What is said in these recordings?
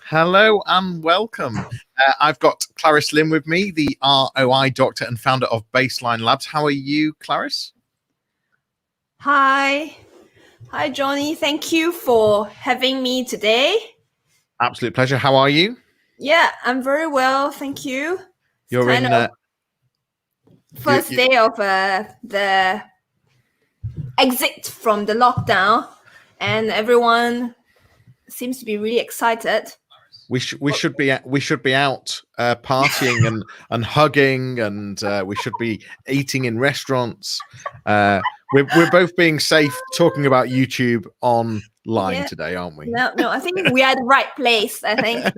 Hello and welcome. I've got Clarice Lin with me, the ROI doctor and founder of BaselineLabs. How are you, Clarice? Hi, Johnny. Thank you for having me today. Absolute pleasure. How are you? Yeah, I'm very well. Thank you. You're kind in of first day of the exit from the lockdown, and everyone seems to be really excited. We should be out partying and hugging, and we should be eating in restaurants. We're both being safe, talking about YouTube online today, aren't we? No, I think we are at the right place. I think.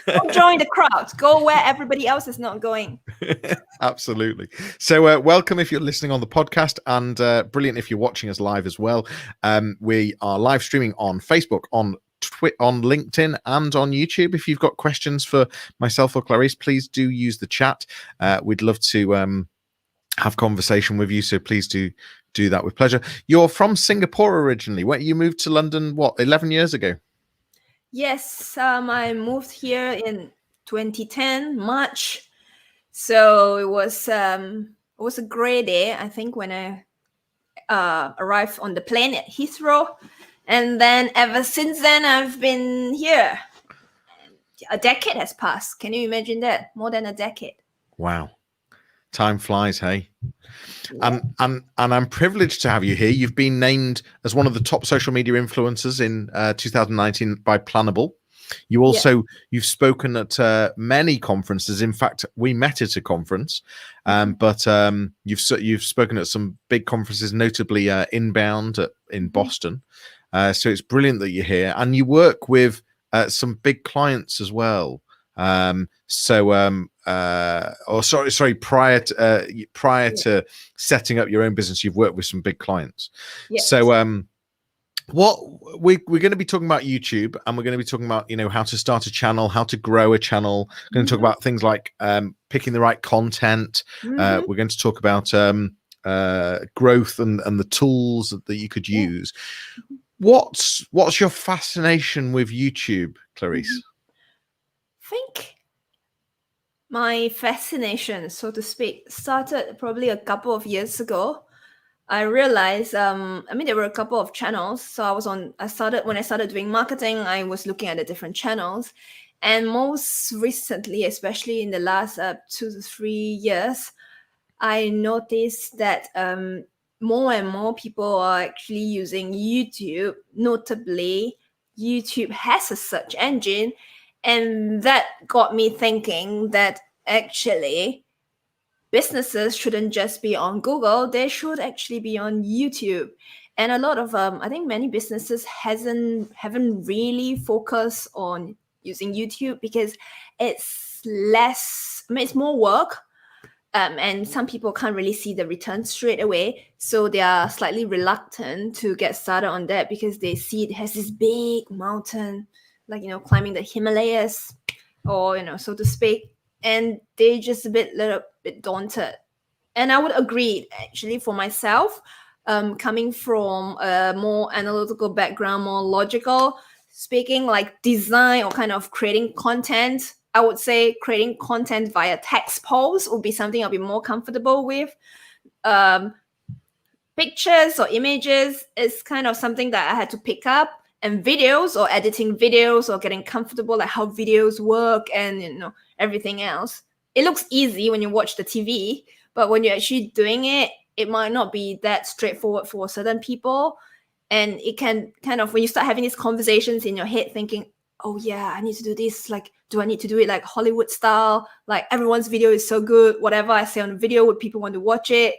Don't join the crowd. Go where everybody else is not going. Absolutely. So welcome if you're listening on the podcast, and brilliant if you're watching us live as well. We are live streaming on Facebook, on LinkedIn, and on YouTube. If you've got questions for myself or Clarice, please do use the chat. We'd love to have conversation with you, so please do that with pleasure. You're from Singapore originally. Where you moved to London, what, 11 years ago? Yes, I moved here in 2010 March. So it was a great day, I think, when I arrived on the plane at Heathrow, and then ever since then I've been here. A decade has passed. Can you imagine that? More than a decade. Wow, time flies, hey. Yeah. And I'm privileged to have you here. You've been named as one of the top social media influencers in 2019 by Planable. You also you've spoken at many conferences. In fact, we met at a conference, but you've spoken at some big conferences, notably Inbound in Boston. So it's brilliant that you're here, and you work with some big clients as well. Prior to setting up your own business, you've worked with some big clients. Yes. So what we're going to be talking about YouTube, and we're going to be talking about, how to start a channel, how to grow a channel. We're going to talk about things like picking the right content. We're going to talk about growth and the tools that you could use. What's your fascination with YouTube, Clarice? I think my fascination, so to speak, started probably a couple of years ago. I realized, there were a couple of channels. So when I started doing marketing, I was looking at the different channels. And most recently, especially in the last 2 to 3 years, I noticed that more and more people are actually using YouTube. Notably, YouTube has a search engine. And that got me thinking that actually businesses shouldn't just be on Google, they should actually be on YouTube. And a lot of I think many businesses haven't really focused on using YouTube because it's it's more work. And some people can't really see the return straight away. So they are slightly reluctant to get started on that because they see it has this big mountain, like, climbing the Himalayas, or, so to speak. And they just little bit daunted. And I would agree, actually, for myself, coming from a more analytical background, more logical, speaking like design or kind of creating content, I would say creating content via text posts would be something I'll be more comfortable with. Pictures or images is kind of something that I had to pick up. And videos or editing videos or getting comfortable, like how videos work and everything else. It looks easy when you watch the TV, but when you're actually doing it, it might not be that straightforward for certain people. And it can kind of, when you start having these conversations in your head thinking, oh yeah, I need to do this. Like, do I need to do it like Hollywood style? Like everyone's video is so good. Whatever I say on the video, would people want to watch it?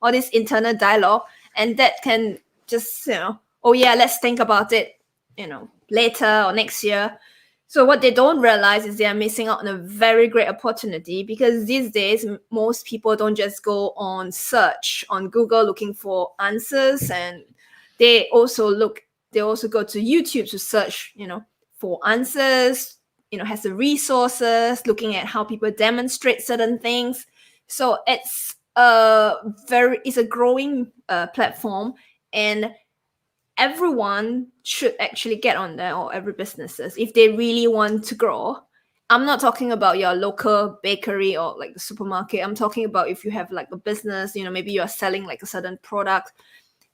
All this internal dialogue. And that can just, oh yeah, let's think about it, later or next year. So what they don't realize is they are missing out on a very great opportunity, because these days, most people don't just go on search on Google looking for answers, and they also go to YouTube to search, for answers, has the resources, looking at how people demonstrate certain things. So it's a growing platform, and everyone should actually get on there, or every businesses, if they really want to grow. I'm not talking about your local bakery or like the supermarket. I'm talking about if you have like a business, maybe you're selling like a certain product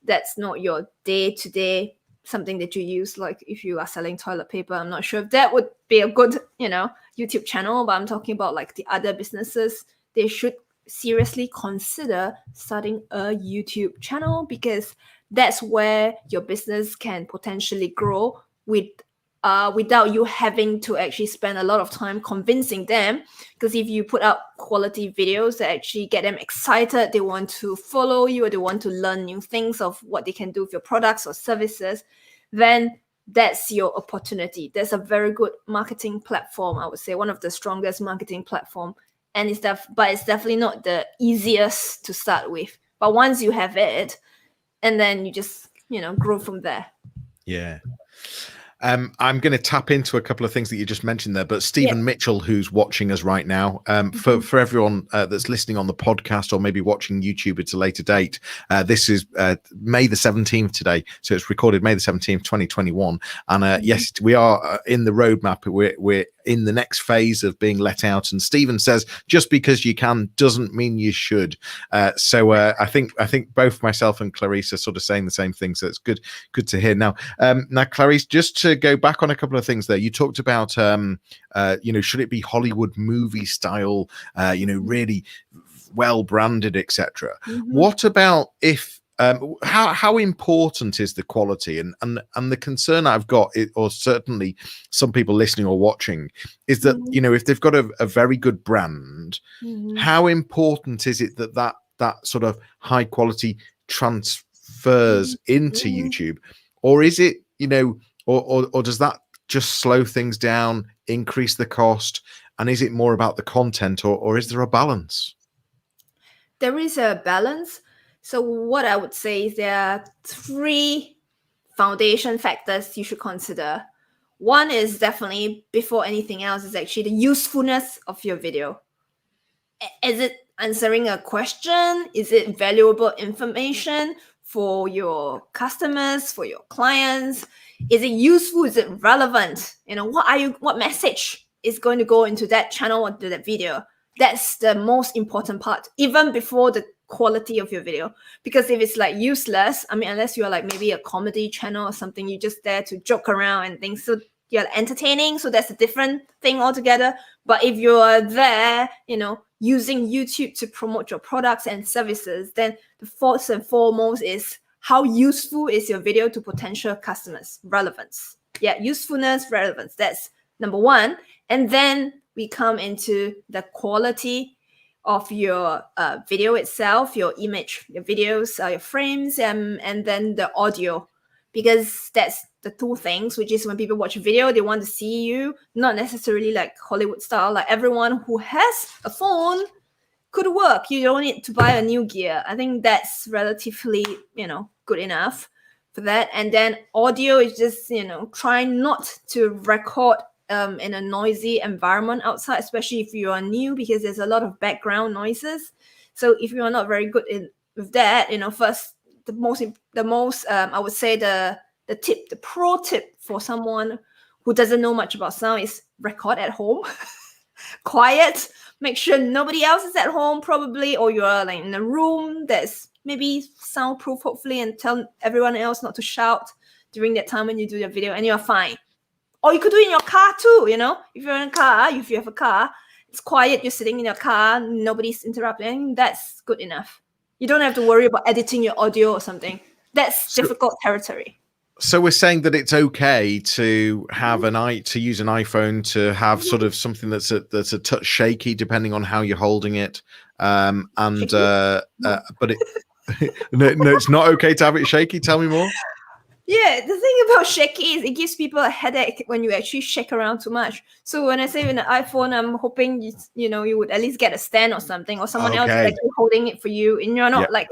that's not your day-to-day, something that you use. Like if you are selling toilet paper, I'm not sure if that would be a good, YouTube channel, but I'm talking about like the other businesses. They should seriously consider starting a YouTube channel, because that's where your business can potentially grow without you having to actually spend a lot of time convincing them. Because if you put up quality videos that actually get them excited, they want to follow you, or they want to learn new things of what they can do with your products or services, then that's your opportunity. That's a very good marketing platform, I would say, one of the strongest marketing platform. And it's definitely not the easiest to start with. But once you have it, and then you just, grow from there. Yeah. I'm going to tap into a couple of things that you just mentioned there, but Stephen Mitchell, who's watching us right now, for everyone that's listening on the podcast or maybe watching YouTube at a later date, this is May the 17th today. So it's recorded May the 17th, 2021. And yes, we are in the roadmap. We're in the next phase of being let out. And Stephen says, just because you can doesn't mean you should. So I think both myself and Clarice are sort of saying the same thing. So it's good to hear. Now, Clarice, just to go back on a couple of things there, you talked about, should it be Hollywood movie style, really well branded, etc. What about if, how important is the quality? And the concern I've got, or certainly some people listening or watching, is that, if they've got a very good brand, how important is it that sort of high quality transfers into YouTube? Or is it, or does that just slow things down, increase the cost? And is it more about the content, or is there a balance? There is a balance. So what I would say is there are 3 foundation factors you should consider. One is definitely, before anything else, is actually the usefulness of your video. Is it answering a question? Is it valuable information for your customers, for your clients? Is it useful? Is it relevant? What message is going to go into that channel or to that video? That's the most important part, even before the quality of your video. Because if it's like useless, unless you're like maybe a comedy channel or something, you're just there to joke around and things, so you're entertaining, so that's a different thing altogether. But if you're there, using YouTube to promote your products and services, then the first and foremost is, how useful is your video to potential customers? Relevance. Yeah, usefulness, relevance. That's number one. And then we come into the quality of your video itself, your image, your videos, your frames, and then the audio. Because that's the 2 things, which is when people watch a video, they want to see you, not necessarily like Hollywood style. Like everyone who has a phone could work. You don't need to buy a new gear. I think that's relatively, good enough for that. And then audio is just, try not to record in a noisy environment outside, especially if you are new, because there's a lot of background noises. So if you are not very good with that, first, the most I would say the pro tip for someone who doesn't know much about sound is record at home. Quiet. Make sure nobody else is at home, probably, or you're like in a room that's maybe soundproof, hopefully, and tell everyone else not to shout during that time when you do your video, and you're fine. Or you could do it in your car too, if you're in a car, if you have a car, it's quiet, you're sitting in your car, nobody's interrupting, that's good enough. You don't have to worry about editing your audio or something. That's difficult territory. So we're saying that it's okay to have to use an iPhone to have sort of something that's a touch shaky, depending on how you're holding it. But it no, it's not okay to have it shaky. Tell me more. Yeah, the thing about shaky is it gives people a headache when you actually shake around too much. So when I say with an iPhone, I'm hoping you would at least get a stand or something, or someone else is actually holding it for you, and you're not like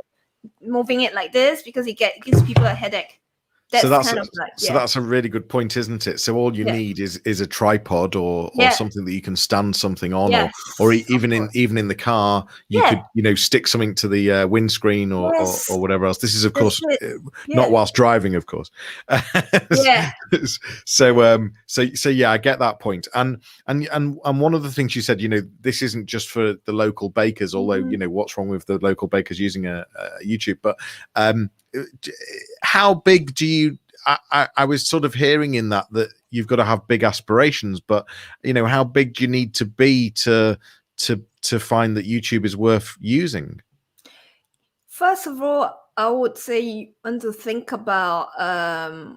moving it like this, because it gives people a headache. So That's that's kind of like, so that's a really good point, isn't it? So all you yeah, need is a tripod or yeah, something that you can stand something on, yes, or of even course. in the car, you Yeah, could stick something to the windscreen yes, or whatever else. This is of that's course it. not Yeah, whilst driving, of course. yeah. So yeah, I get that point. And one of the things you said, this isn't just for the local bakers, although Mhm. what's wrong with the local bakers using a YouTube, but how big do you I was sort of hearing in that you've got to have big aspirations, but how big do you need to be to find that YouTube is worth using? First of all, I would say you want to think about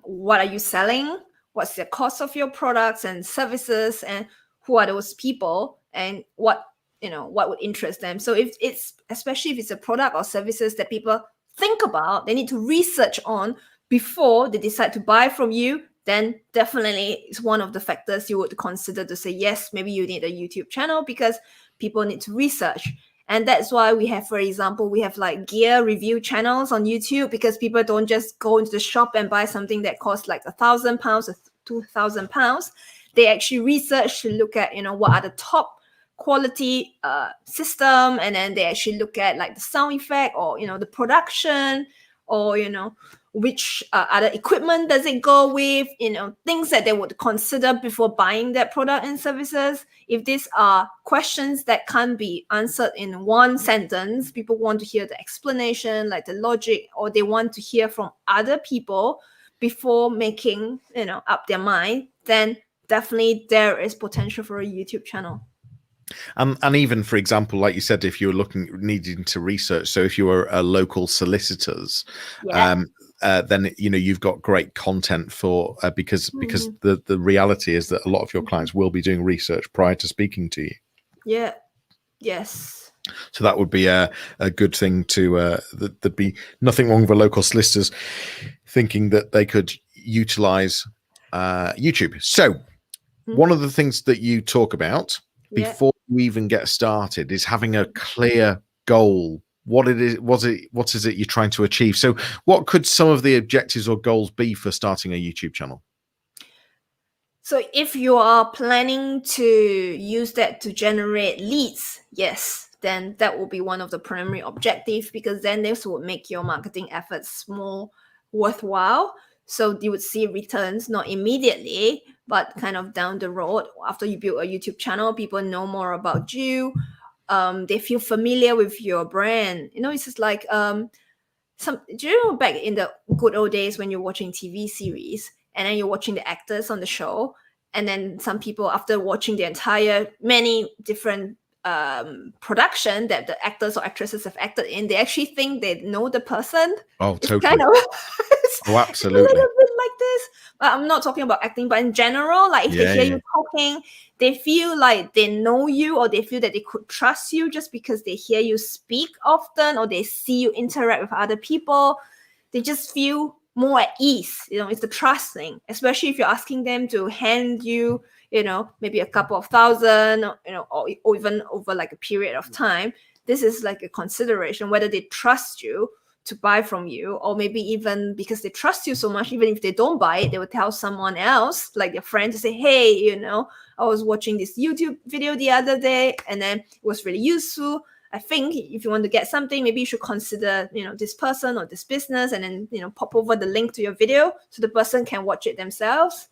what are you selling, what's the cost of your products and services, and who are those people, and what would interest them. So if it's especially if it's a product or services that people think about, they need to research on before they decide to buy from you, then definitely it's one of the factors you would consider to say yes, maybe you need a YouTube channel, because people need to research. And that's why we have, for example, we have like gear review channels on YouTube, because people don't just go into the shop and buy something that costs like £1,000 or £2,000. They actually research to look at, what are the top quality system, and then they actually look at like the sound effect, or the production, or which other equipment does it go with, things that they would consider before buying that product and services. If these are questions that can't be answered in one sentence, people want to hear the explanation, like the logic, or they want to hear from other people before making up their mind, then definitely there is potential for a YouTube channel. And even, for example, like you said, if you were needing to research, so if you were a local solicitors, Yeah. then you've got great content for because the reality is that a lot of your clients will be doing research prior to speaking to you. Yeah. Yes. So that would be a good thing to there'd be nothing wrong with the local solicitors thinking that they could utilize YouTube. So one of the things that you talk about Yeah. before you even get started is having a clear goal. What is it you're trying to achieve? So what could some of the objectives or goals be for starting a YouTube channel? So if you are planning to use that to generate leads, yes, then that will be one of the primary objectives, because then this will make your marketing efforts more worthwhile. So you would see returns not immediately, but kind of down the road. After you build a YouTube channel, people know more about you. They feel familiar with your brand. It's just like do you know back in the good old days when you're watching TV series and then you're watching the actors on the show, and then some people, after watching the entire many different production that the actors or actresses have acted in, they actually think they know the person. Oh, It's kind totally. of Oh, it's a absolutely. little bit like this. But I'm not talking about acting, but in general, like if they Yeah, hear yeah. you talking, they feel like they know you, or they feel that they could trust you just because they hear you speak often, or they see you interact with other people. They just feel more at ease. It's the trust thing, especially if you're asking them to hand you, maybe a couple of thousand, or even over like a period of time. This is like a consideration whether they trust you to buy from you, or maybe even because they trust you so much, even if they don't buy it, they will tell someone else, like their friend, to say, hey, I was watching this YouTube video the other day, and then it was really useful. I think if you want to get something, maybe you should consider, this person or this business, and then, pop over the link to your video so the person can watch it themselves.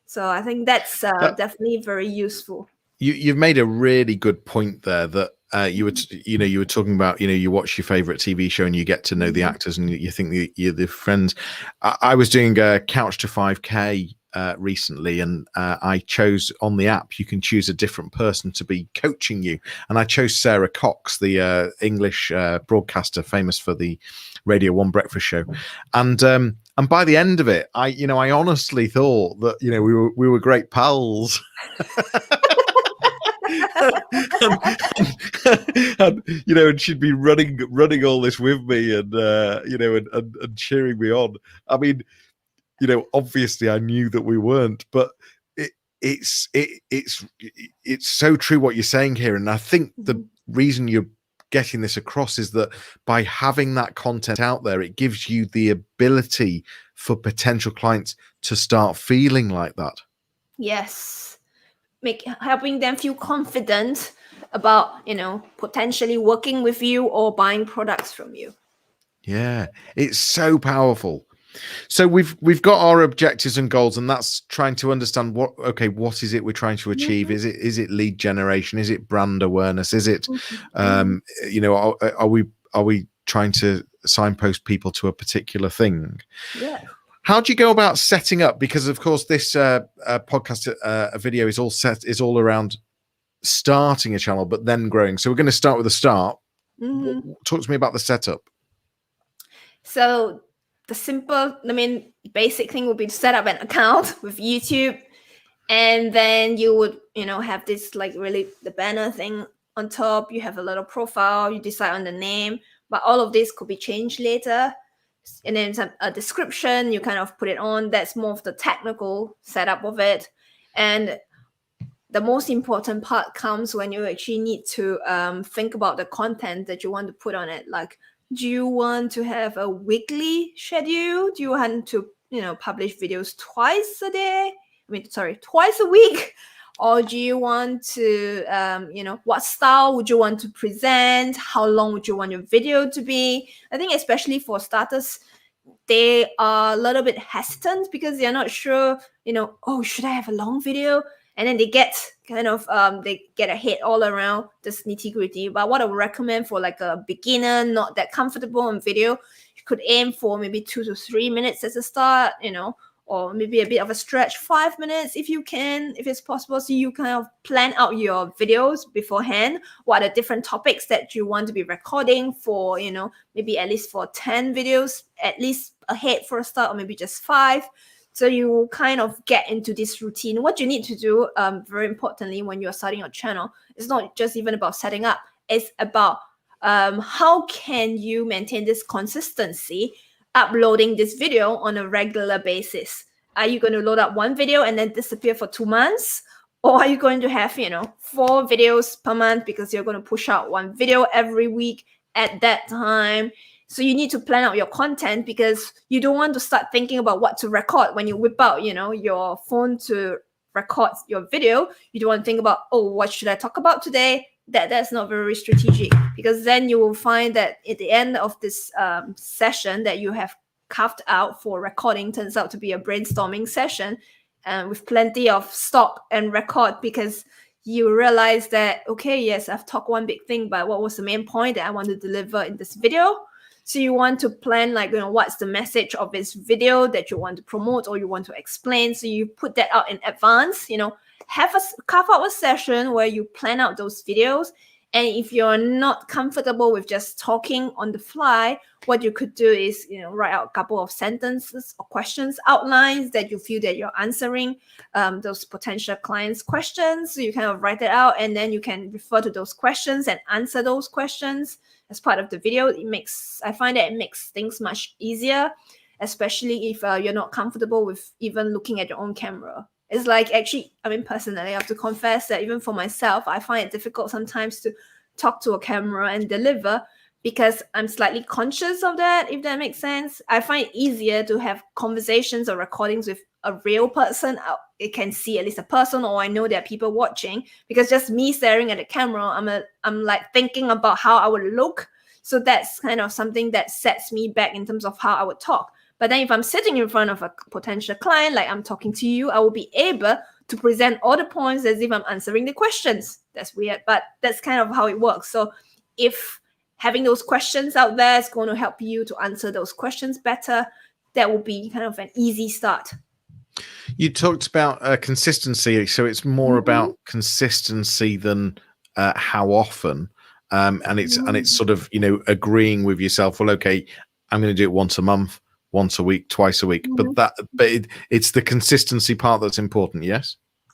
So I think that's definitely very useful. You've made a really good point there that you were talking about, you watch your favorite TV show and you get to know the actors and you think you're the friends. I was doing a Couch to 5K recently, and I chose on the app, you can choose a different person to be coaching you. And I chose Sarah Cox, the English broadcaster famous for the Radio 1 breakfast show. And by the end of it, I honestly thought that, we were great pals. And she'd be running all this with me, and and cheering me on. I mean, obviously I knew that we weren't, but it's so true what you're saying here. And I think the reason you're getting this across is that by having that content out there, it gives you the ability for potential clients to start feeling like that. Yes, helping them feel confident about, potentially working with you or buying products from you. Yeah, it's so powerful. So we've got our objectives and goals, and that's trying to understand what is it we're trying to achieve? Mm-hmm. Is it lead generation? Is it brand awareness? Is it Mm-hmm. are we trying to signpost people to a particular thing? Yeah. How do you go about setting up? Because of course this podcast video is all around starting a channel, but then growing. So we're going to start with the start. Mm-hmm. Talk to me about the setup. So basic thing would be to set up an account with YouTube, and then you would, have this like really the banner thing on top. You have a little profile, you decide on the name, but all of this could be changed later. And then a description, you kind of put it on. That's more of the technical setup of it. And the most important part comes when you actually need to think about the content that you want to put on it. Like, do you want to have a weekly schedule? Do you want to, publish videos twice a week? Or do you want to, what style would you want to present? How long would you want your video to be? I think especially for starters, they are a little bit hesitant because they're not sure, should I have a long video? And then they get they get a head all around this nitty gritty. But what I would recommend for like a beginner, not that comfortable on video, you could aim for maybe 2 to 3 minutes as a start, or maybe a bit of a stretch, 5 minutes if you can, if it's possible. So you kind of plan out your videos beforehand. What are the different topics that you want to be recording for, maybe at least for 10 videos, at least ahead for a start, or maybe just 5. So you kind of get into this routine. What you need to do, very importantly, when you're starting your channel, it's not just even about setting up. It's about how can you maintain this consistency, uploading this video on a regular basis. Are you going to load up one video and then disappear for 2 months? Or are you going to have, 4 videos per month because you're going to push out one video every week at that time? So you need to plan out your content because you don't want to start thinking about what to record when you whip out, your phone to record your video. You don't want to think about, what should I talk about today? That's not very strategic, because then you will find that at the end of this session that you have carved out for recording turns out to be a brainstorming session with plenty of stop and record, because you realize that, okay, yes, I've talked one big thing, but what was the main point that I want to deliver in this video? So you want to plan, like, what's the message of this video that you want to promote or you want to explain. So you put that out in advance, carve out a session where you plan out those videos. And if you're not comfortable with just talking on the fly, what you could do is, write out a couple of sentences or questions, outlines that you feel that you're answering those potential clients' questions. So you kind of write it out, and then you can refer to those questions and answer those questions as part of the video. I find that it makes things much easier, especially if you're not comfortable with even looking at your own camera. It's like, actually, personally, I have to confess that even for myself, I find it difficult sometimes to talk to a camera and deliver, because I'm slightly conscious of that, if that makes sense. I find it easier to have conversations or recordings with a real person. It can see at least a person, or I know there are people watching, because just me staring at the camera, I'm like thinking about how I would look. So that's kind of something that sets me back in terms of how I would talk. But then if I'm sitting in front of a potential client, like I'm talking to you, I will be able to present all the points as if I'm answering the questions. That's weird, but that's kind of how it works. So if having those questions out there is going to help you to answer those questions better, that will be kind of an easy start. You talked about consistency, so it's more about consistency than how often, and it's sort of agreeing with yourself. Well, okay, I'm going to do it once a month, once a week, twice a week, but it's the consistency part that's important.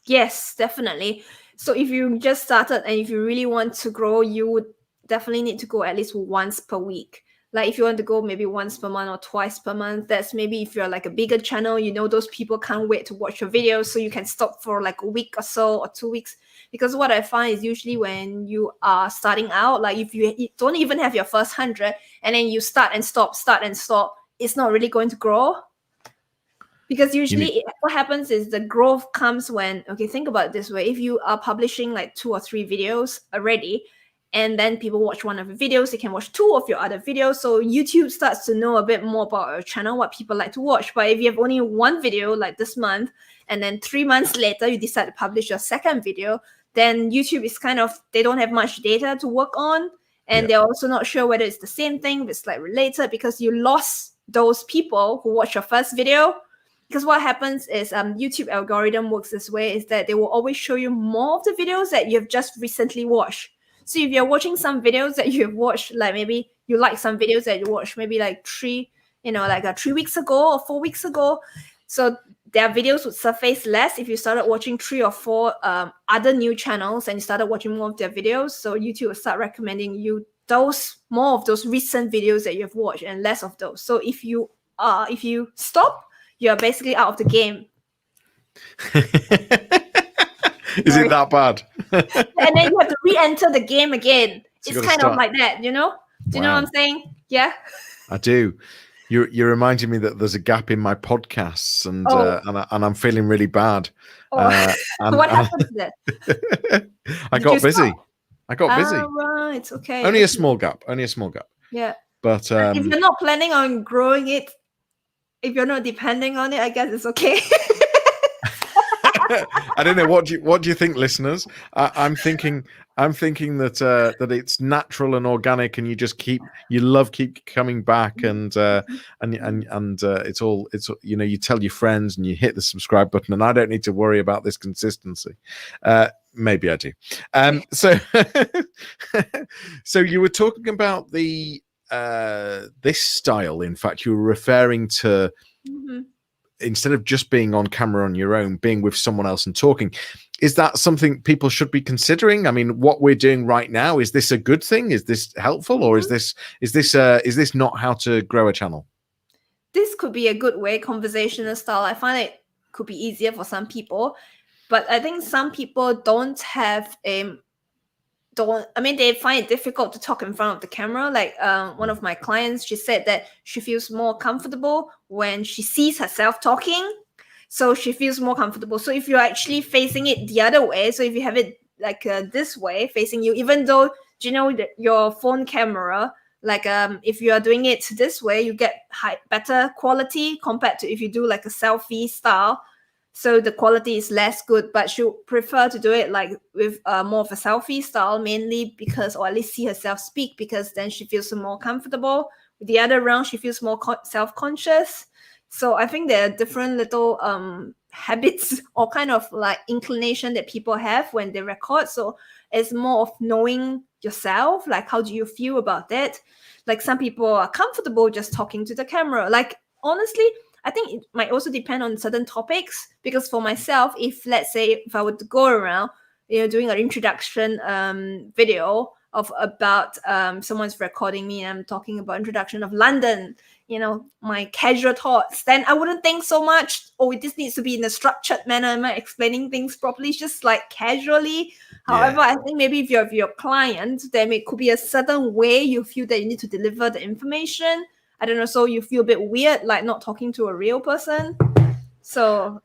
Yes, definitely. So if you just started and if you really want to grow, you would definitely need to go at least once per week. Like if you want to go maybe once per month or twice per month, that's maybe if you're like a bigger channel, you know, those people can't wait to watch your videos. So you can stop for like a week or so or 2 weeks. Because what I find is usually when you are starting out, like if you don't even have your first 100 and then you start and stop, it's not really going to grow. Because usually what happens is the growth comes when, okay, think about it this way. If you are publishing like 2 or 3 videos already, and then people watch one of your videos, they can watch 2 of your other videos. So YouTube starts to know a bit more about your channel, what people like to watch. But if you have only 1 video like this month, and then 3 months later, you decide to publish your second video, then YouTube is kind of, they don't have much data to work on. And they're also not sure whether it's the same thing, if it's like related, because you lost those people who watched your first video. Because what happens is YouTube algorithm works this way, is that they will always show you more of the videos that you have just recently watched. So if you're watching some videos that you have watched, like maybe you like some videos that you watched maybe like 3 weeks ago or 4 weeks ago, so their videos would surface less if you started watching 3 or 4 other new channels and you started watching more of their videos. So YouTube will start recommending you more of those recent videos that you have watched and less of those. So if you stop, you're basically out of the game. Is it that bad? And then you have to re-enter the game again. So it's kind of like that, you know? Do you know what I'm saying? Yeah. I do. You're reminding me that there's a gap in my podcasts, and I'm feeling really bad. What happened to that? I got busy. Right. Okay. Only a small gap. Yeah. But if you're not planning on growing it, if you're not depending on it, I guess it's okay. I don't know. What do you think, listeners? I'm thinking that it's natural and organic, and you love keep coming back, and it's you tell your friends and you hit the subscribe button, and I don't need to worry about this consistency. Maybe I do. So you were talking about the this style. In fact, you were referring to. Mm-hmm. Instead of just being on camera on your own, being with someone else and talking. Is that something people should be considering? I mean, what we're doing right now, is this a good thing? Is this helpful, or is this not how to grow a channel? This could be a good way, conversational style. I find it could be easier for some people, but I think some people they find it difficult to talk in front of the camera. Like one of my clients, she said that she feels more comfortable when she sees herself talking. So she feels more comfortable. So if you're actually facing it the other way, so if you have it like this way facing you, even though, your phone camera, like if you are doing it this way, you get better quality compared to if you do like a selfie style. So the quality is less good, but she prefer to do it like with more of a selfie style, mainly because, or at least see herself speak, because then she feels more comfortable. With the other round, she feels more self-conscious. So I think there are different little habits or kind of like inclination that people have when they record. So it's more of knowing yourself, like how do you feel about that? Like some people are comfortable just talking to the camera. Like honestly, I think it might also depend on certain topics, because for myself, if let's say if I were to go around, doing an introduction video about someone's recording me and I'm talking about introduction of London, my casual thoughts, then I wouldn't think so much, this needs to be in a structured manner. Am I explaining things properly? Just like casually. However, I think maybe if you're your client, then it could be a certain way you feel that you need to deliver the information. I don't know, so you feel a bit weird, like not talking to a real person. So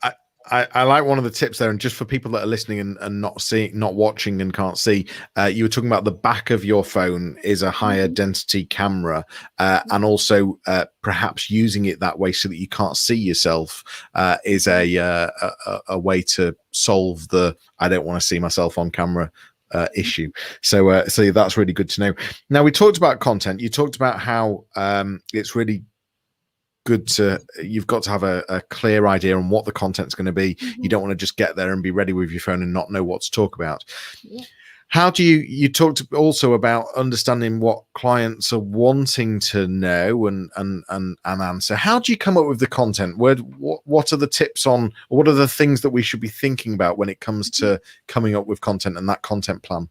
I like one of the tips there, and just for people that are listening and not watching and can't see, you were talking about the back of your phone is a higher density camera, and also perhaps using it that way so that you can't see yourself is a way to solve the I don't want to see myself on camera issue. So that's really good to know. Now, we talked about content. You talked about how it's really good you've got to have a clear idea on what the content's going to be. You don't want to just get there and be ready with your phone and not know what to talk about. How do you talked also about understanding what clients are wanting to know and answer? How do you come up with the content? What are the tips on, or what are the things that we should be thinking about when it comes to coming up with content and that content plan?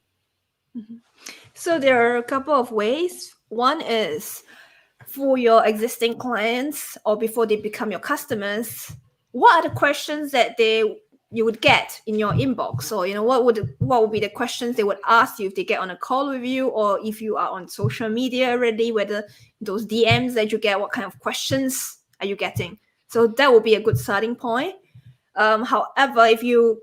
So there are a couple of ways. One is for your existing clients or before they become your customers, what are the questions that you would get in your inbox? Or what would be the questions they would ask you if they get on a call with you, or if you are on social media already, whether those DMs that you get, what kind of questions are you getting? So that would be a good starting point. However, if you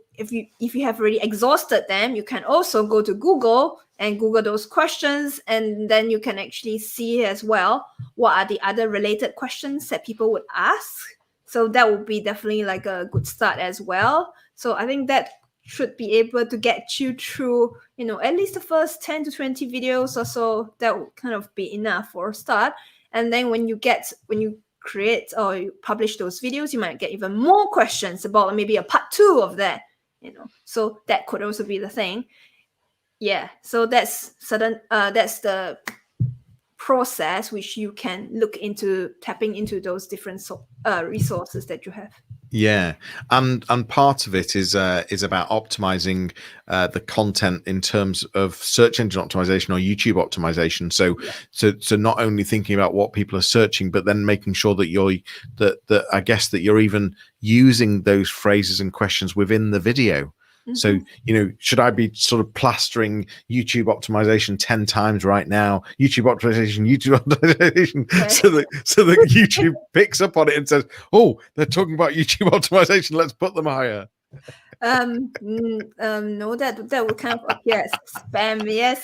have already exhausted them, you can also go to Google and Google those questions, and then you can actually see as well what are the other related questions that people would ask. So that would be definitely like a good start as well. So I think that should be able to get you through, at least the first 10 to 20 videos or so. That would kind of be enough for a start. And then when you create or you publish those videos, you might get even more questions about maybe a part 2 of that, so that could also be the thing. Yeah, so that's the process which you can look into, tapping into those different resources that you have. Yeah, and part of it is about optimizing the content in terms of search engine optimization or YouTube optimization. So not only thinking about what people are searching, but then making sure that I guess that you're even using those phrases and questions within the video. So, should I be sort of plastering YouTube optimization 10 times right now? YouTube optimization, Okay. so that YouTube picks up on it and says, "Oh, they're talking about YouTube optimization. Let's put them higher." No, that would kind of appear as spam. Yes.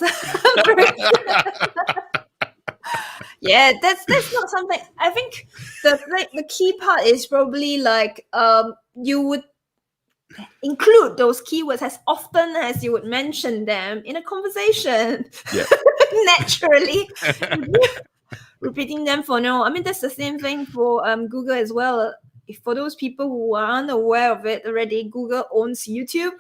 Yeah, that's not something. I think the key part is probably like you would include those keywords as often as you would mention them in a conversation. Yeah. Naturally. Repeating them for no. I mean, that's the same thing for Google as well. For those people who are unaware of it already, Google owns YouTube.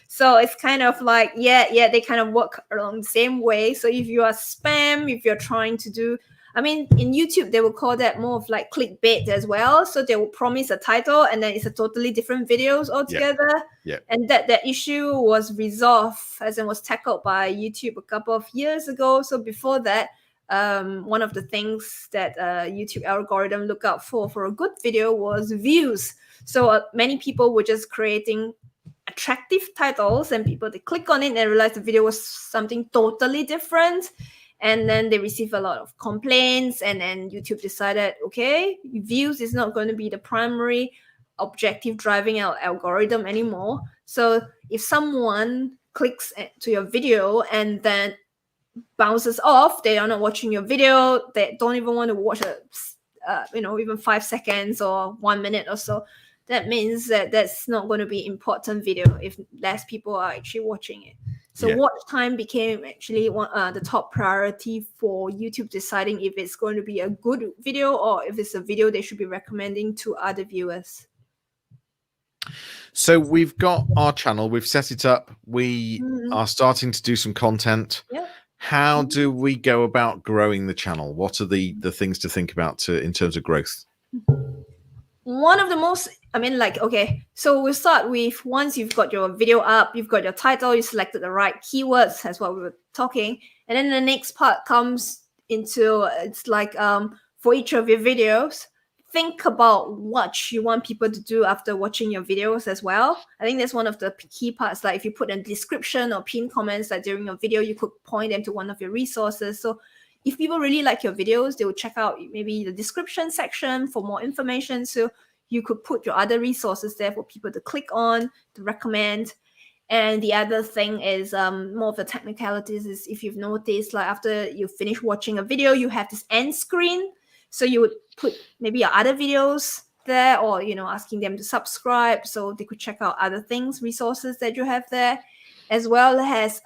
So it's kind of like, they kind of work along the same way. So if you are spam, if you're trying to do, I mean, in YouTube, they will call that more of like clickbait as well. So they will promise a title and then it's a totally different videos altogether. Yeah. And that issue was resolved, as in was tackled by YouTube a couple of years ago. So before that, one of the things that YouTube algorithm look out for a good video was views. So many people were just creating attractive titles, and people, they click on it and realize the video was something totally different, and then they receive a lot of complaints, and then YouTube decided, okay, views is not going to be the primary objective driving our algorithm anymore. So if someone clicks to your video and then bounces off, they are not watching your video, they don't even want to watch even 5 seconds or 1 minute or so, that means that that's not going to be important video if less people are actually watching it. So watch time became actually the top priority for YouTube, deciding if it's going to be a good video or if it's a video they should be recommending to other viewers. So we've got our channel, we've set it up, we are starting to do some content. Yeah. How do we go about growing the channel? What are the things to think about in terms of growth? One of the most, so we'll start with, once you've got your video up, you've got your title, you selected the right keywords, that's what we were talking. And then the next part comes into, it's like for each of your videos, think about what you want people to do after watching your videos as well. I think that's one of the key parts. Like if you put a description or pin comments, like during your video, you could point them to one of your resources. So if people really like your videos, they will check out maybe the description section for more information. So you could put your other resources there for people to click on, to recommend. And the other thing is more of the technicalities is, if you've noticed, like after you finish watching a video, you have this end screen. So you would put maybe your other videos there, or, asking them to subscribe so they could check out other things, resources that you have there. As well as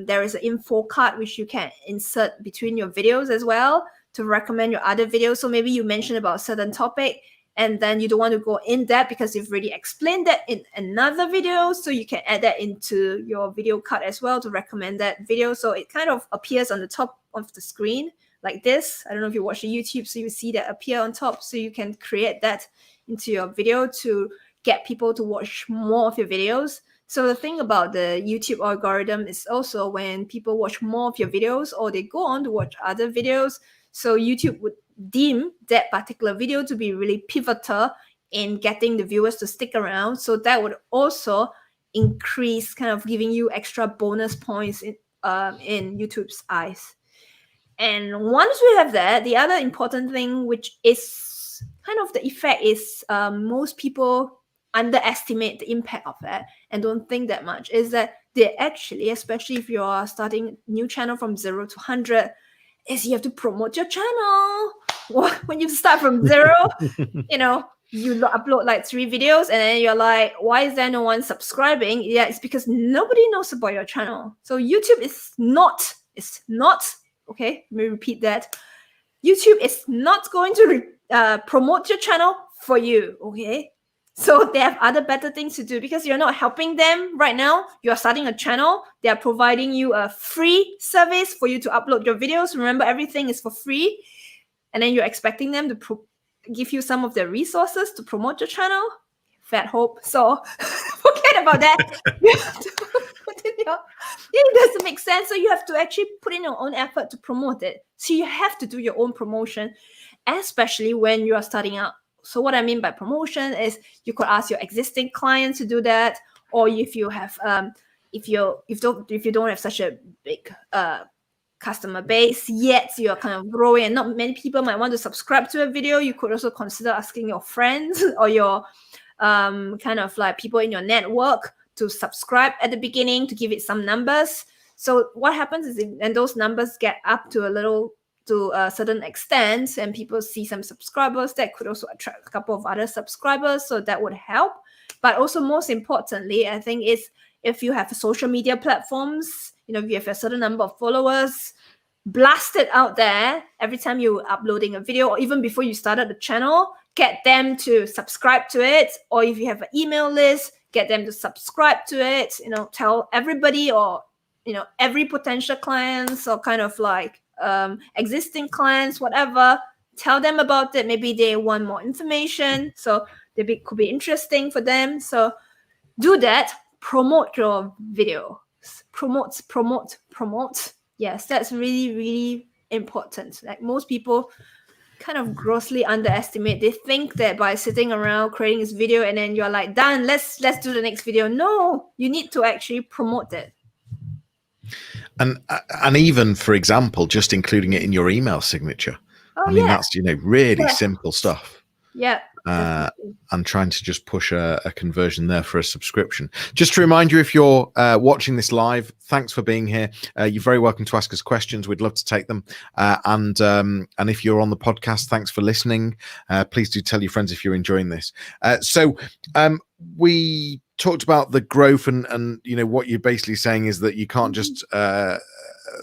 there is an info card which you can insert between your videos as well to recommend your other videos. So maybe you mentioned about a certain topic and then you don't want to go in depth because you've already explained that in another video. So you can add that into your video card as well to recommend that video. So it kind of appears on the top of the screen like this. I don't know if you watch the YouTube, so you see that appear on top. So you can create that into your video to get people to watch more of your videos. So the thing about the YouTube algorithm is also when people watch more of your videos or they go on to watch other videos, so YouTube would deem that particular video to be really pivotal in getting the viewers to stick around. So that would also increase, kind of giving you extra bonus points in YouTube's eyes. And once we have that, the other important thing, which is kind of the effect, is most people underestimate the impact of that and don't think that much, is that they actually, especially if you are starting a new channel from 0 to 100, is you have to promote your channel. When you start from 0, you upload like 3 videos and then you're like, why is there no one subscribing? Yeah, it's because nobody knows about your channel. So YouTube is not, okay, let me repeat that. YouTube is not going to promote your channel for you, okay? So they have other better things to do, because you're not helping them right now. You're starting a channel. They are providing you a free service for you to upload your videos. Remember, everything is for free. And then you're expecting them to give you some of their resources to promote your channel. Fat hope. So forget about that. It doesn't make sense. So you have to actually put in your own effort to promote it. So you have to do your own promotion, especially when you are starting out. So what I mean by promotion is you could ask your existing clients to do that, or if you have if you don't have such a big customer base yet, you're kind of growing and not many people might want to subscribe to a video, you could also consider asking your friends or your kind of like people in your network to subscribe at the beginning to give it some numbers. So what happens is, and those numbers get up to a certain extent and people see some subscribers, that could also attract a couple of other subscribers, so that would help. But also, most importantly, I think, is if you have social media platforms, if you have a certain number of followers, blast it out there every time you're uploading a video, or even before you started the channel, get them to subscribe to it. Or if you have an email list, get them to subscribe to it. Tell everybody, or every potential clients, or kind of like existing clients, whatever, tell them about it. Maybe they want more information, so could be interesting for them. So do that. Promote your video. Promote. Yes, that's really, really important. Like, most people kind of grossly underestimate. They think that by sitting around creating this video and then you're like, done, let's do the next video. No, you need to actually promote it. And even, for example, just including it in your email signature. That's really simple stuff. Yeah. And trying to just push a conversion there for a subscription. Just to remind you, if you're watching this live, thanks for being here. You're very welcome to ask us questions. We'd love to take them. And if you're on the podcast, thanks for listening. Please do tell your friends if you're enjoying this. So we talked about the growth, and what you're basically saying is that you can't just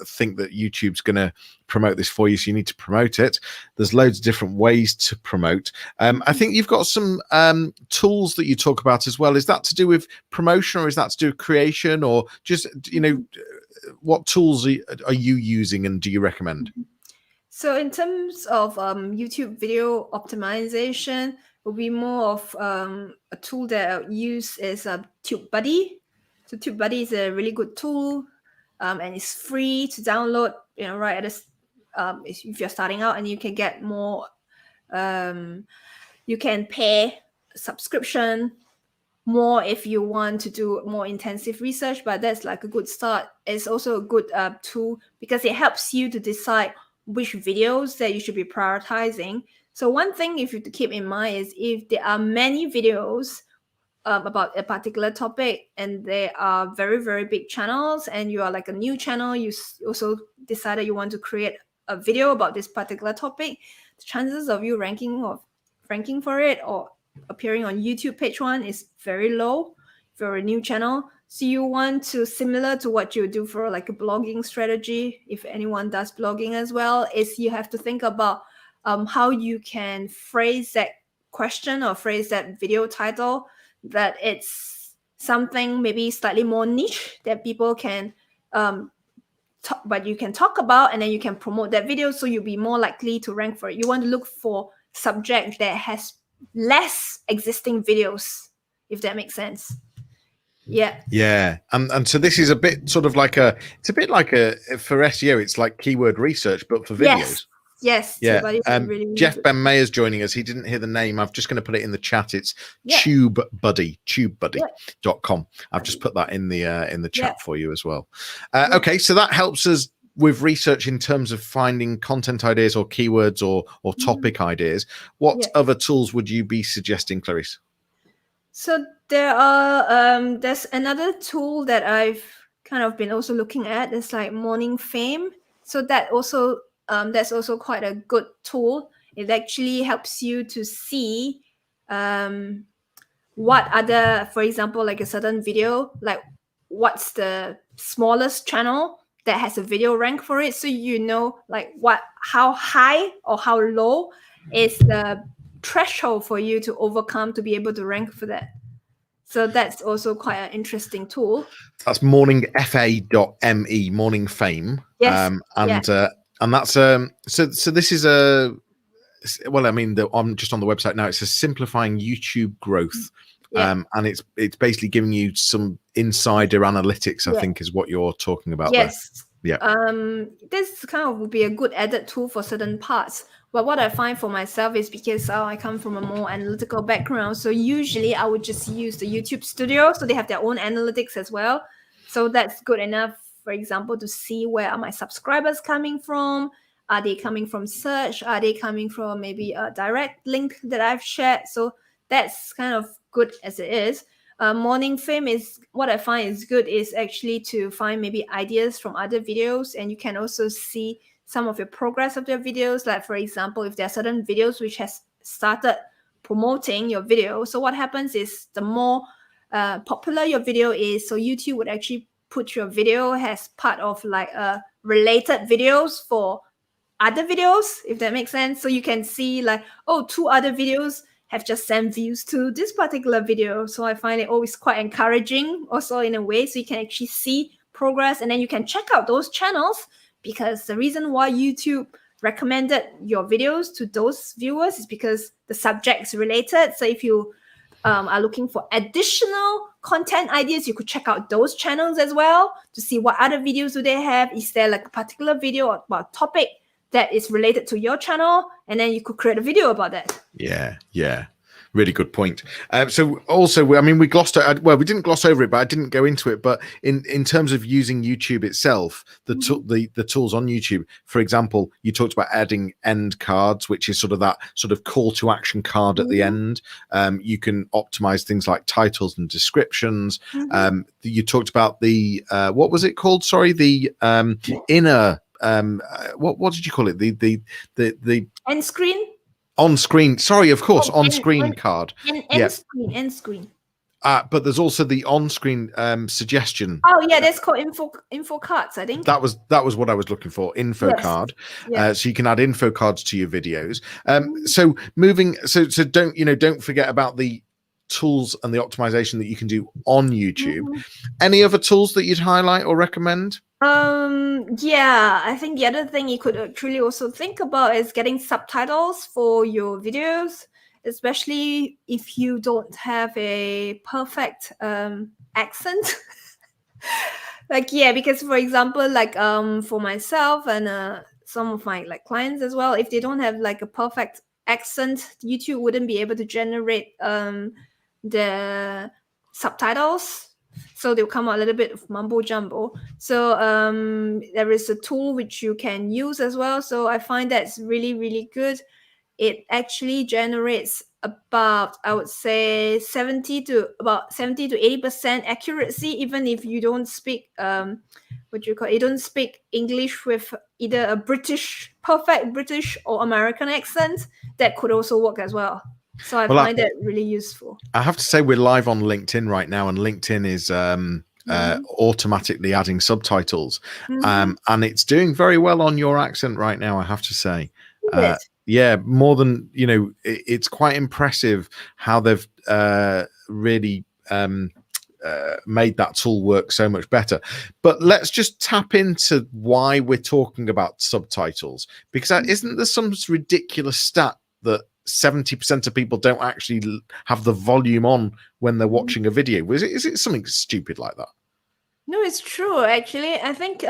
think that YouTube's going to promote this for you, so you need to promote it. There's loads of different ways to promote. I think you've got some tools that you talk about as well. Is that to do with promotion, or is that to do with creation, or just what tools are you using and do you recommend? So in terms of YouTube video optimization, will be more of a tool that I use is TubeBuddy. So TubeBuddy is a really good tool. And it's free to download, right at this, if you're starting out, and you can get more, you can pay subscription more if you want to do more intensive research, but that's like a good start. It's also a good tool because it helps you to decide which videos that you should be prioritizing. So one thing if you to keep in mind is, if there are many videos about a particular topic and they are very, very big channels, and you are like a new channel, you also decided you want to create a video about this particular topic, the chances of you ranking for it or appearing on YouTube page 1 is very low for a new channel. So you want to, similar to what you do for like a blogging strategy, if anyone does blogging as well, is you have to think about how you can phrase that question or phrase that video title that it's something maybe slightly more niche that people can but you can talk about, and then you can promote that video, so you'll be more likely to rank for it. You want to look for subject that has less existing videos, if that makes sense. Yeah. And so this is a bit sort of like for SEO, it's like keyword research but for videos. Yes, Yeah. TubeBuddy is really, really Jeff good. Ben Mayer's joining us. He didn't hear the name. I'm just going to put it in the chat. It's Yeah. TubeBuddy, Yeah. tubebuddy.com. I've just put that in the Yeah. chat for you as well. Yeah. Okay, so that helps us with research in terms of finding content ideas or keywords or topic ideas. What Yeah. other tools would you be suggesting, Clarice? So there's another tool that I've kind of been also looking at. It's like Morningfame. So that's also quite a good tool. It actually helps you to see um what other, for example, like a certain video, like what's the smallest channel that has a video rank for it, so you know like how high or how low is the threshold for you to overcome to be able to rank for that. So that's also quite an interesting tool. That's morningfa.me, Morningfame. Yes. And that's so this is well, I mean, I'm just on the website now. It's a simplifying YouTube growth, Yeah. and it's basically giving you some insider analytics. I Yeah. think is what you're talking about Yes. there. Yeah. This kind of would be a good added tool for certain parts. But what I find for myself is because I come from a more analytical background, so usually I would just use the YouTube Studio. So they have their own analytics as well. So that's good enough, for example, to see where are my subscribers coming from. Are they coming from search? Are they coming from maybe a direct link that I've shared? So that's kind of good as it is. Morningfame is what I find is good is actually to find maybe ideas from other videos, and you can also see some of your progress of your videos. Like for example, if there are certain videos which has started promoting your video, so what happens is the more popular your video is, so YouTube would actually put your video as part of like related videos for other videos, if that makes sense. So you can see like, oh, 2 other videos have just sent views to this particular video. So I find it always quite encouraging also in a way. So you can actually see progress, and then you can check out those channels, because the reason why YouTube recommended your videos to those viewers is because the subject is related. So if you are looking for additional content ideas, you could check out those channels as well to see what other videos do they have. Is there like a particular video about a topic that is related to your channel, and then you could create a video about that. Yeah. Really good point. So also, I mean, we didn't gloss over it, but I didn't go into it. But in terms of using YouTube itself, the tools on YouTube, for example, you talked about adding end cards, which is sort of that sort of call to action card at the end. You can optimize things like titles and descriptions. You talked about the what was it called? Sorry, the inner. What did you call it? The End screen. On screen, sorry, of course, on screen card. End screen. But there's also the on screen suggestion. Oh yeah, that's called info cards, I think. That was what I was looking for, info card. So you can add info cards to your videos. So don't forget about the tools and the optimization that you can do on YouTube. Any other tools that you'd highlight or recommend? Yeah, I think the other thing you could actually also think about is getting subtitles for your videos, especially if you don't have a perfect accent. Like because for example, like for myself and some of my like clients as well, if they don't have like a perfect accent, YouTube wouldn't be able to generate the subtitles. So they'll come out a little bit of mumbo jumbo. So there is a tool which you can use as well. So I find that's really, really good. It actually generates about, I would say, 70 to 80% accuracy, even if you don't speak you don't speak English with either a perfect British or American accent. That could also work as well. So I find that really useful. I have to say we're live on LinkedIn right now, and LinkedIn is automatically adding subtitles, and it's doing very well on your accent right now, I have to say. Yeah, more than it's quite impressive how they've really made that tool work so much better. But let's just tap into why we're talking about subtitles, because isn't there some ridiculous stat that 70% of people don't actually have the volume on when they're watching a video? Is it something stupid like that? No, it's true. Actually, I think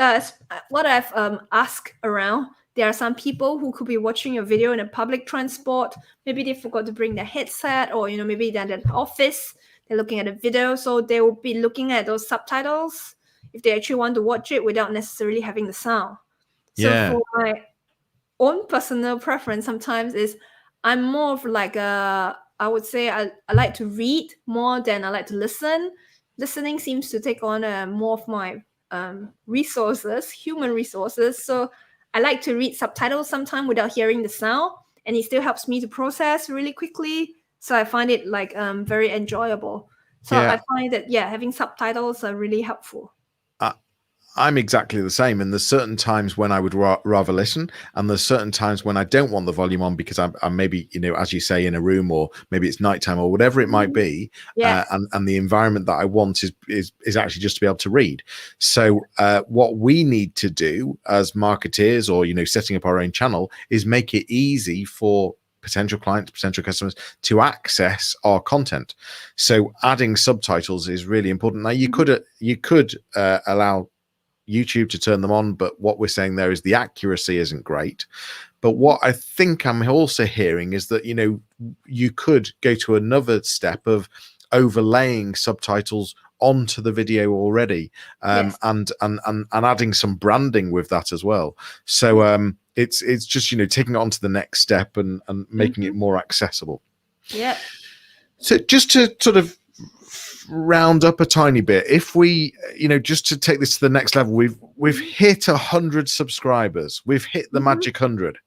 what I've asked around There are some people who could be watching your video in a public transport. Maybe they forgot to bring their headset, or maybe they're in the office, they're looking at a video, so they will be looking at those subtitles if they actually want to watch it without necessarily having the sound. So for my own personal preference sometimes is I'm more of like I would say I like to read more than I like to listen. Listening seems to take on more of my resources, human resources. So I like to read subtitles sometimes without hearing the sound, and it still helps me to process really quickly. So I find it like very enjoyable. So I find that having subtitles are really helpful. I'm exactly the same. And there's certain times when I would rather listen, and there's certain times when I don't want the volume on because I'm maybe, as you say, in a room, or maybe it's nighttime or whatever it might be. And the environment that I want is actually just to be able to read. So what we need to do as marketeers, or, setting up our own channel, is make it easy for potential clients, potential customers to access our content. So adding subtitles is really important. Now you could allow YouTube to turn them on, but what we're saying there is the accuracy isn't great. But what I think I'm also hearing is that you could go to another step of overlaying subtitles onto the video already, and adding some branding with that as well. So it's just taking it on to the next step and making it more accessible. Yeah. So just to sort of round up a tiny bit, if we just to take this to the next level, we've hit 100 subscribers, we've hit the magic 100,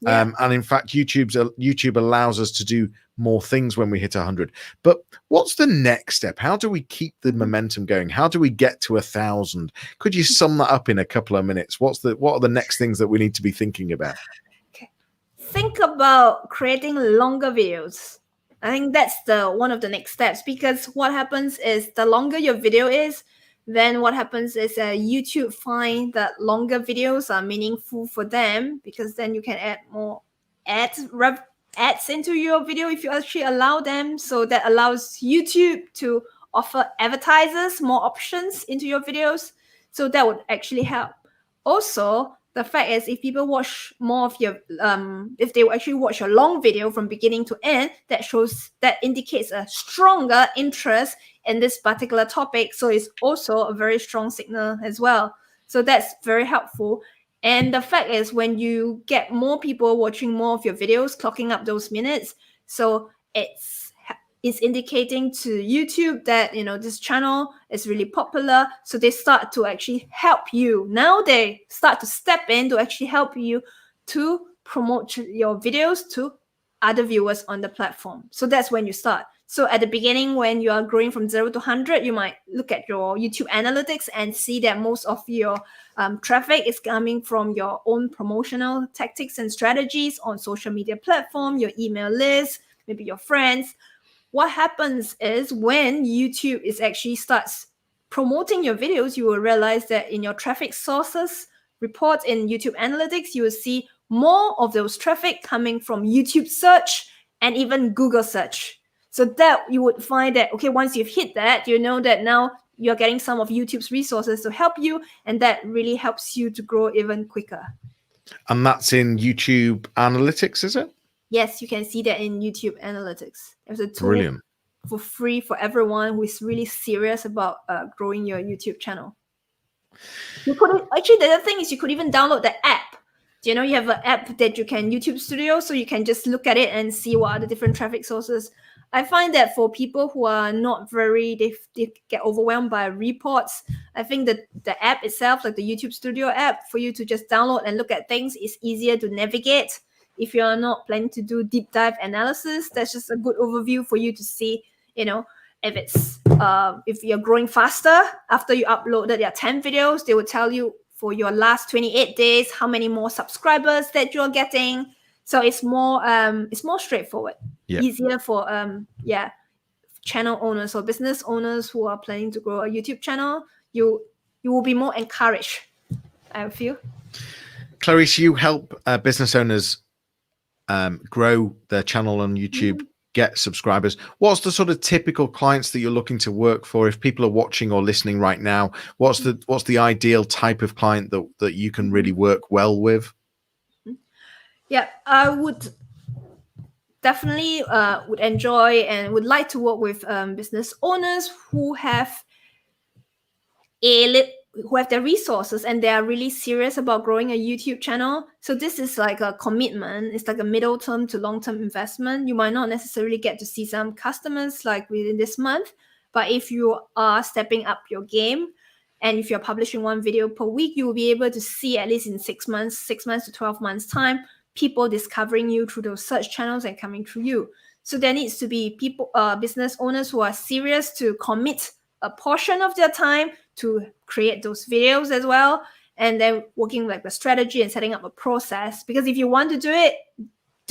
and in fact YouTube allows us to do more things when we hit 100. But what's the next step? How do we keep the momentum going? How do we get to 1,000? Could you sum that up in a couple of minutes? What are the next things that we need to be thinking about? Okay, think about creating longer videos. I think that's one of the next steps, because what happens is the longer your video is, then what happens is YouTube find that longer videos are meaningful for them, because then you can add more ads into your video if you actually allow them. So that allows YouTube to offer advertisers more options into your videos. So that would actually help. Also, the fact is, if people watch more of your if they actually watch a long video from beginning to end, that indicates a stronger interest in this particular topic. So it's also a very strong signal as well. So that's very helpful. And the fact is, when you get more people watching more of your videos, clocking up those minutes, so it's indicating to YouTube that this channel is really popular. So they start to actually help you. Now they start to step in to actually help you to promote your videos to other viewers on the platform. So that's when you start. So at the beginning, when you are growing from 0 to 100, you might look at your YouTube analytics and see that most of your traffic is coming from your own promotional tactics and strategies on social media platform, your email list, maybe your friends. What happens is, when YouTube starts promoting your videos, you will realize that in your traffic sources reports in YouTube analytics, you will see more of those traffic coming from YouTube search and even Google search. So that you would find that, okay, once you've hit that, you know that now you're getting some of YouTube's resources to help you, and that really helps you to grow even quicker. And that's in YouTube analytics, is it? Yes, you can see that in YouTube analytics. There's a tool for free for everyone who is really serious about growing your YouTube channel. Actually, the other thing is, you could even download the app. You have an app that you can, YouTube Studio, so you can just look at it and see what are the different traffic sources. I find that for people who are not they get overwhelmed by reports, I think that the app itself, like the YouTube Studio app, for you to just download and look at things, is easier to navigate. If you're not planning to do deep dive analysis, that's just a good overview for you to see, if you're growing faster after you uploaded your 10 videos, they will tell you for your last 28 days how many more subscribers that you're getting. So it's more straightforward, easier for channel owners or business owners who are planning to grow a YouTube channel. You will be more encouraged, I feel. Clarice, you help business owners grow their channel on YouTube, get subscribers. What's the sort of typical clients that you're looking to work for? If people are watching or listening right now, what's the ideal type of client that you can really work well with? Yeah, I would definitely would enjoy and would like to work with business owners who have who have the resources and they are really serious about growing a YouTube channel. So this is like a commitment. It's like a middle term to long term investment. You might not necessarily get to see some customers like within this month, but if you are stepping up your game and if you're publishing one video per week, you will be able to see at least in 6 months, 6 months to 12 months time, people discovering you through those search channels and coming through you. So there needs to be people, business owners who are serious to commit a portion of their time to create those videos as well, and then working like the strategy and setting up a process. Because if you want to do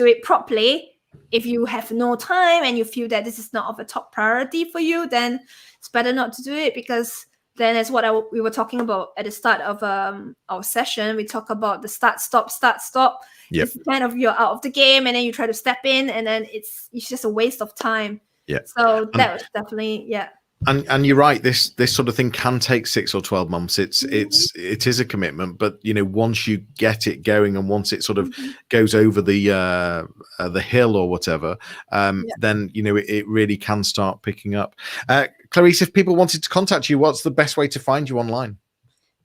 it properly. If you have no time and you feel that this is not of a top priority for you, then it's better not to do it, because then as what we were talking about at the start of our session, we talk about the start, stop. Yep. It's kind of you're out of the game and then you try to step in and then it's just a waste of time. Yeah. So that was definitely, yeah. And you're right. This sort of thing can take 6 or 12 months. It is a commitment, but once you get it going and once it sort of goes over the hill or whatever, then it really can start picking up. Clarice, if people wanted to contact you, what's the best way to find you online?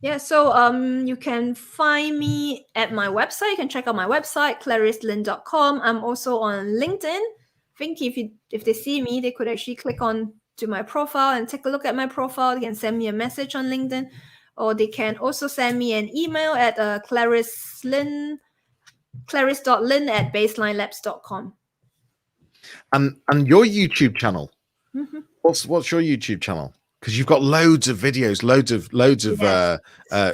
Yeah, so you can find me at my website. You can check out my website, claricelin.com. I'm also on LinkedIn. I think if they see me, they could actually click on to my profile and take a look at my profile. They can send me a message on LinkedIn, or they can also send me an email at clarice.lin at BaselineLabs.com. And your YouTube channel. Mm-hmm. What's your YouTube channel? Because you've got loads of videos, loads of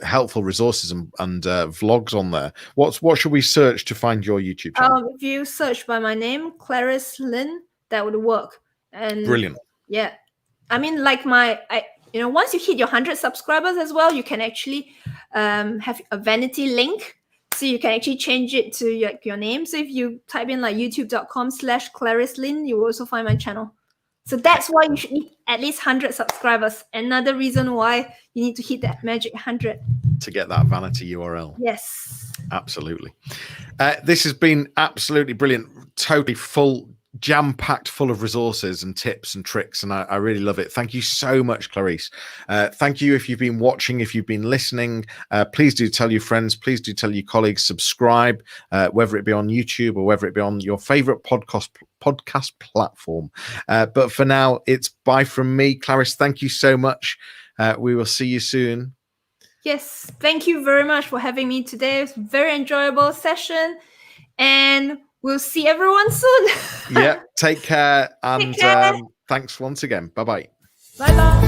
helpful resources and vlogs on there. What should we search to find your YouTube channel? If you search by my name, Clarice Lin, that would work. And brilliant. Yeah, I mean, like once you hit your 100 subscribers as well, you can actually have a vanity link. So you can actually change it to your name. So if you type in like youtube.com/Clarice Lin, you will also find my channel. So that's why you should need at least 100 subscribers. Another reason why you need to hit that magic 100. To get that vanity URL. Yes. Absolutely. This has been absolutely brilliant. Totally full, jam-packed full of resources and tips and tricks, and I really love it. Thank you so much, Clarice. Thank you if you've been watching, if you've been listening. Please do tell your friends, please do tell your colleagues, subscribe, whether it be on YouTube or whether it be on your favorite podcast platform. But for now, it's bye from me. Clarice, thank you so much. We will see you soon. Yes, thank you very much for having me today. It was a very enjoyable session, and we'll see everyone soon. Yeah, take care, and thanks once again. Bye-bye. Bye-bye.